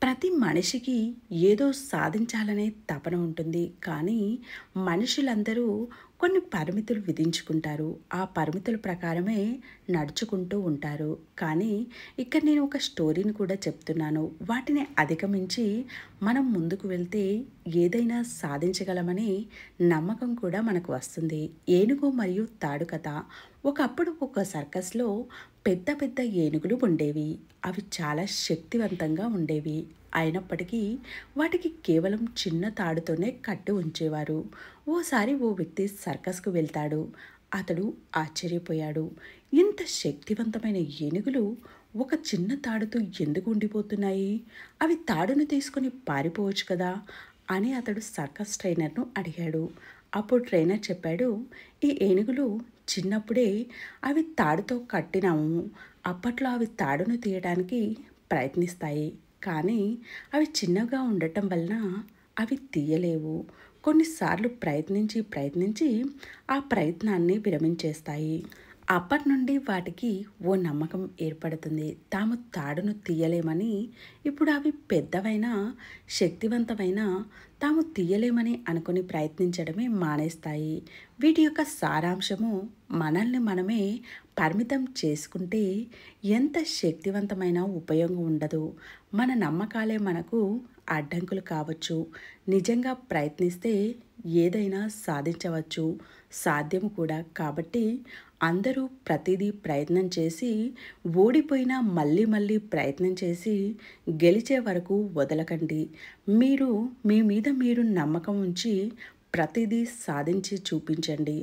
ప్రతి మనిషికి ఏదో సాధించాలనే తపన ఉంటుంది. కానీ మనుషులందరూ కొన్ని పరిమితులు విధించుకుంటారు. ఆ పరిమితుల ప్రకారమే నడుచుకుంటూ ఉంటారు. కానీ ఇక్కడ నేను ఒక స్టోరీని కూడా చెప్తున్నాను. వాటిని అధిగమించి మనం ముందుకు వెళ్తే ఏదైనా సాధించగలమని నమ్మకం కూడా మనకు వస్తుంది. ఏనుగు మరియు తాడు కథ. ఒకప్పుడు ఒక సర్కస్‌లో పెద్ద పెద్ద ఏనుగులు ఉండేవి. అవి చాలా శక్తివంతంగా ఉండేవి. అయినప్పటికీ వాటికి కేవలం చిన్న తాడుతోనే కట్టి ఉంచేవారు. ఓసారి ఓ వ్యక్తి సర్కస్‌కు వెళ్తాడు. అతడు ఆశ్చర్యపోయాడు. ఇంత శక్తివంతమైన ఏనుగులు ఒక చిన్న తాడుతో ఎందుకు ఉండిపోతున్నాయి? అవి తాడును తీసుకొని పారిపోవచ్చు కదా! అని అతడు సర్కస్ ట్రైనర్‌ను అడిగాడు. అప్పుడు ట్రైనర్ చెప్పాడు, ఈ ఏనుగులు చిన్నప్పుడే అవి తాడుతో కట్టినాము. అప్పట్లో అవి తాడును తీయడానికి ప్రయత్నిస్తాయి. కానీ అవి చిన్నగా ఉండటం వలన అవి తీయలేవు. కొన్నిసార్లు ప్రయత్నించి ప్రయత్నించి ఆ ప్రయత్నాన్ని విరమించేస్తాయి. అప్పటి నుండి వాటికి ఓ నమ్మకం ఏర్పడుతుంది. తాము తాడును తీయలేమని. ఇప్పుడు అవి పెద్దవైనా, శక్తివంతమైనా తాము తీయలేమని అనుకుని ప్రయత్నించడమే మానేస్తాయి. వీటి యొక్క సారాంశము, మనల్ని మనమే పరిమితం చేసుకుంటే ఎంత శక్తివంతమైన ఉపయోగం ఉండదు. మన నమ్మకాలే మనకు అడ్డంకులు కావచ్చు. నిజంగా ప్రయత్నిస్తే ఏదైనా సాధించవచ్చు. సాధ్యం కూడా. కాబట్టి అందరూ ప్రతిదీ ప్రయత్నం చేసి, ఓడిపోయినా మళ్ళీ మళ్ళీ ప్రయత్నం చేసి గెలిచే వరకు వదలకండి. మీరు మీ మీద మీరు నమ్మకం ఉంచి ప్రతిదీ సాధించి చూపించండి.